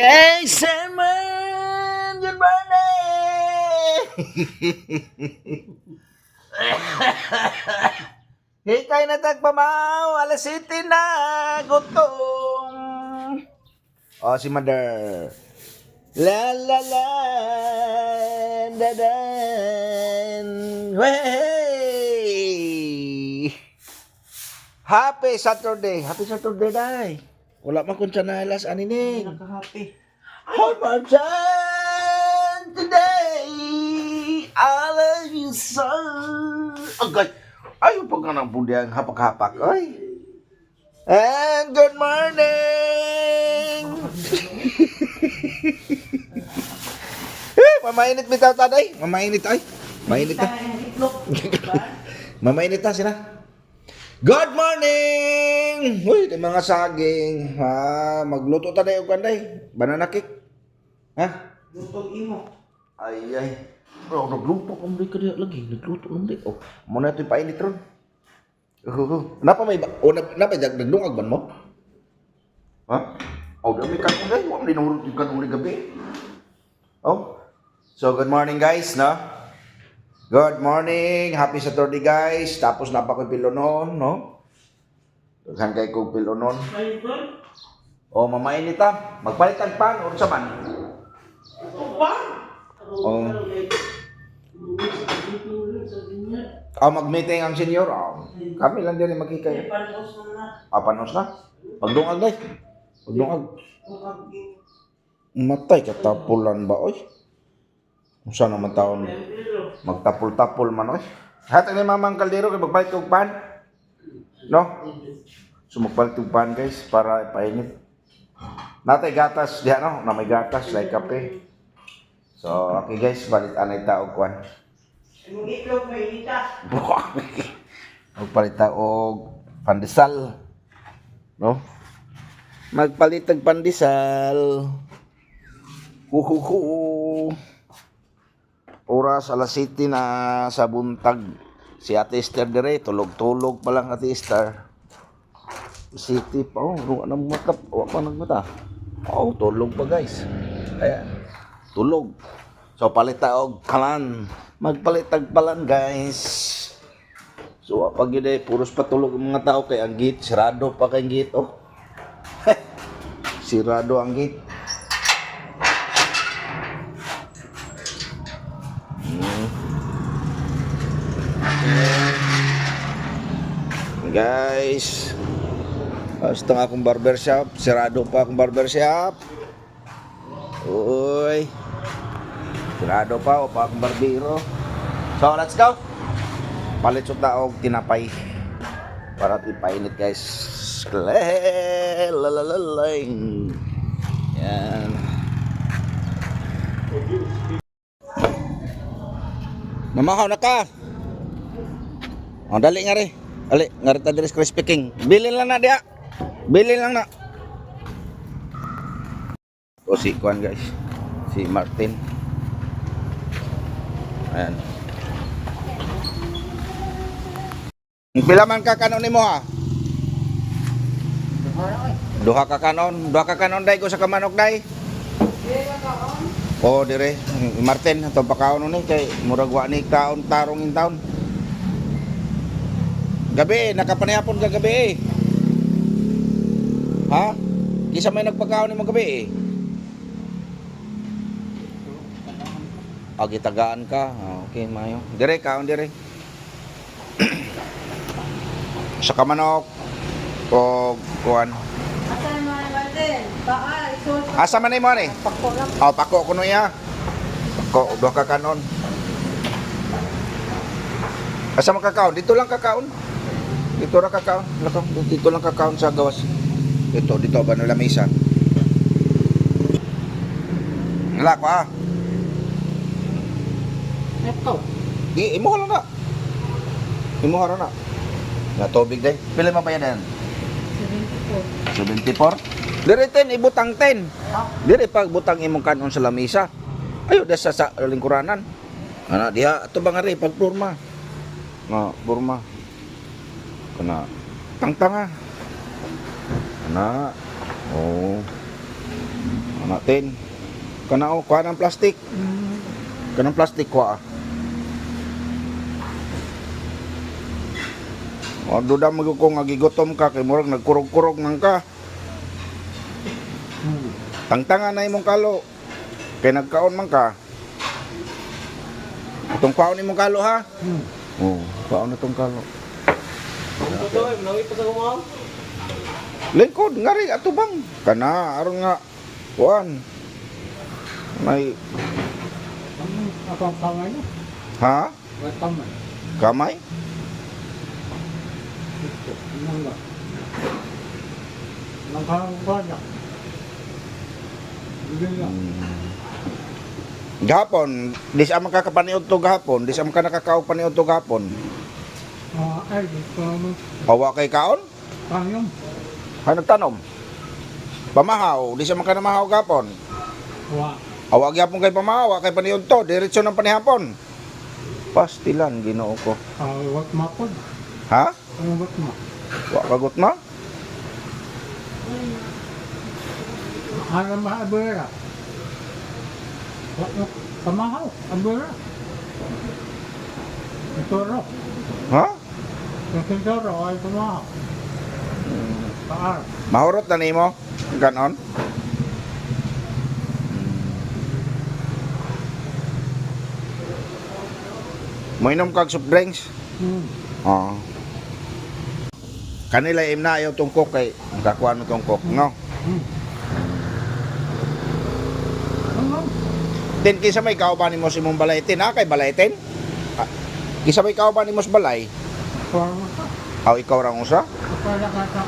Hey, Simon! Good morning! Hey, kayo na tagpamaw. Alas 7 na. Gutom. Oh, si Mother. La la la. Dadan. Hey! Happy Saturday. Happy Saturday, day. Wala man kung chanalas anining. Nakahati. How much time today? I love you so. Agay. Ayaw pag ka ng pundiang hapak-hapak. Ay. And good morning. Mamainit bitaw taday. Mamainit ay. Mainit ta. Mamainit ta sila. Good morning! Uy, di mga saging. Ha, magluto ta dayo kanday. Banana cake. Ha? Lutong imo. Ay ay. Bro, nagluto kung di ka diya lagi. Nagluto kung di. Oh, muna ito yung painit ron. Napa may ba? O, napa nagdungag ban mo? Ha? Oh, dami ka kung day. Huwag dinurot yung kanong gabi. Oh. So, good morning guys, no? Good morning. Happy Saturday guys. Tapos napa ko pilonon, no? Daghan kay ko pilonon. Oh, mamainit ta. Magpalit ang pan or sa man. Oh. Mag-meeting ang senior. Oh. Kami lang din magkikay. Panos na. Pagdungag day. Pagdungag. Matay katapulan ba oy? Unsa naman taon magtapol-tapol man oy. Hatag ni mamang kaldero kay magpalit og pan. No? So magpalit og pan guys para ipainit. Natay gatas diha no, na may gatas like kape. So okay guys, balit anay ta og kwan. Ang itlog may ita. Magpalit ta og pandesal. No? Magpalit og pandesal. Huhuhu. Oras alas 7 na sa buntag. Si Ate Esther dire, tulog-tulog pa lang Ate Esther. City pa, oh, ruwa na makap, wala pa nagmata. Oh, tulog pa guys. Ayan, tulog. So, palita og kalan. Magpalitag palan guys. So, pag yun eh, puros patulog ang mga tao kay ang gate. Sirado pa kay gate, oh. Sirado ang gate. Guys, basta nga akong barbershop, sirado pa akong barbershop. Uy, sirado pa o pa akong barbero. So let's go. Palit sa taog tinapay para tipainit guys. Lalalalang. Yan. Mamahaw na ka. O dali nga rin. Ali, ngarita diri Crispy King. Bilin lang na dia. Bilin lang na. O si Kwan guys. Si Martin. Ayan. Pila man ka kanon nimo ha? Duha ka kanon day ko sa kamanok day. Oh, dire Martin ato pa kaon ni kay murag wa ni kaon tarong in town. Gabi, nakapanayapon ka gabi eh. Ha? Kisa may nagpagkaon ni mo gabi eh. Gitagaan ka. Okay, mayo. Dire, kaon dire. Sa kamanok. O, kuhan. Asan mo na natin? Baka isus. Asa man mo ni? Pako lang. Oh, pako kuno ya. Pako, duha ka kanon. Asa man kakaon? Dito lang kakaon. Dito ra kakaon, dito lang kakaon sa gawas. Dito ba nila mesa? Wala ko ah. Ito. Imo lang na. Imo ra na. Na tubig day. Pila man ba yan? 74. 74? Dire 10 ibutang 10. Dire pag butang imong kanon sa lamesa. Ayo da sa lingkuranan. Ana diha ato ba nga ri pag porma. Na porma. Kana tangtanga ana oh Natin. Kanao, kuha ng plastic. Kanang plastic kuha. O duda mo ko nga gigutom ka kay murag nagkurog-kurog nang ka. Tangtangan na imong kalo. Kay nagkaon man ka. Itong kaon imong kalo ha? Oo, kaon na itong kalo. Lingkod, nga rin, ato bang? Kana, aron nga, kuan. May, Ako ang kamay niya. ha? May kamay. Kamay? Ito. Ano nga? Nangkakagana. Hindi nga. Gahapon, di siya makakapaniod to gahapon, di siya makakakaw paniod to gahapon. Ay, ito naman. Pawa kay kaon? Kanyang. Hay nagtanom. Pamahaw, di siya makanamahaw gahapon. Wa. Awag yapon kay pamahaw, kay paniod to, diretso ng panihapon. Pastilan, ginoo ko. Wag mapod. Ha? Ano ba't ma? Wa kagot ma? Ano maabera? Wag mo. Kamahaw. Abera. Ituro. Ha? Yung ituro ay kamahaw. Paar. Mahurot na nimo? Ganon? Mainom kag soft drinks? Oo. Kanila imna ayaw tungkok kay makakuha no tungkok, no? Ano? Tin kisa may kauban nimo si mong balay tin, kay balay tin? Ah, kisa may kauban nimo sa balay? Parang ka. Aw ikaw ra usa? Kapala ka sa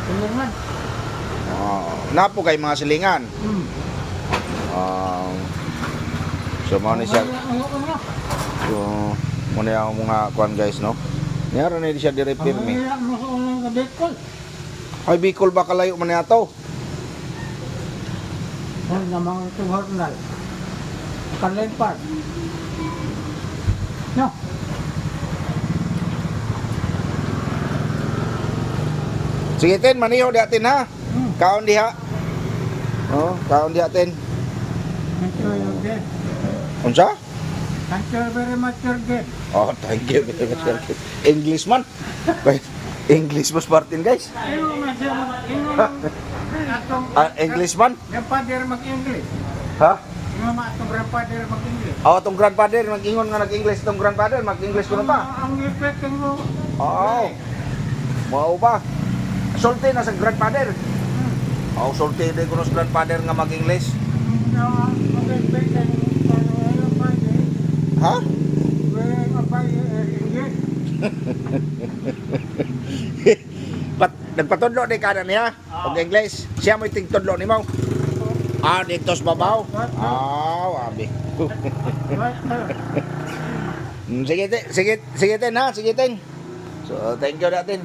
tulungan. Napo kay mga silingan. So mao ni siya. So mo na ang mga kuan guys, no? Nyara na di siya dire pirmi. Ang mo sa unang kabikol. Ay Bicol ba kalayo man ato? Ang namang tuhornal. Kalempar. No. Sige tin, maniho di atin ha. Kaon diha. Oh, kaon di atin. Thank you, Yogi. Unsa? Thank you very much, Yogi. Oh, thank you very much. English man. English mas Martin guys. Ano man siya atong English man. grandfather mag-English. Ha? Yung mga atong grandfather mag-English. Oh, tong grandfather mag-ingon nga nag-English tong grandfather, mag-English kuno ta. Ang effect mo. Oo. Mao ba? Sulti na sa grandfather. Oh, sulti din kuno sa grandfather nga mag-English. Ang effect ng Ha? English. Nagpatudlo di ka na niya og English. Siya mo'y tigtudlo nimo. Ah, dito sa babaw. Wabi. Sige, sige tin ha, sige tin. So, thank you natin.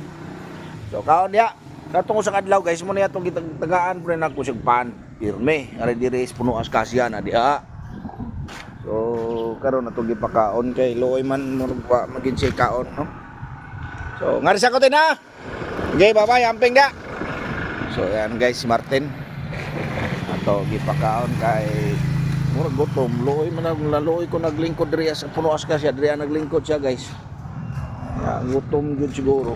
So, kaon niya. Katong sa adlaw guys, mo niya itong tagaan pre na kusig pan. Pirme. Ari diri is puno as kasya na diha. So, karon na itong gipakaon kay Looy man mo pa maging siya kaon, no? So, ngari sa ko tin ha. Okay, bye-bye, amping da. So, yan guys, si Martin. Ato gipakaon kay murag gutom. Looy man ang laloy ko naglingkod diri sa puno as kasya, diri naglingkod siya guys. Ya, gutom gyud siguro.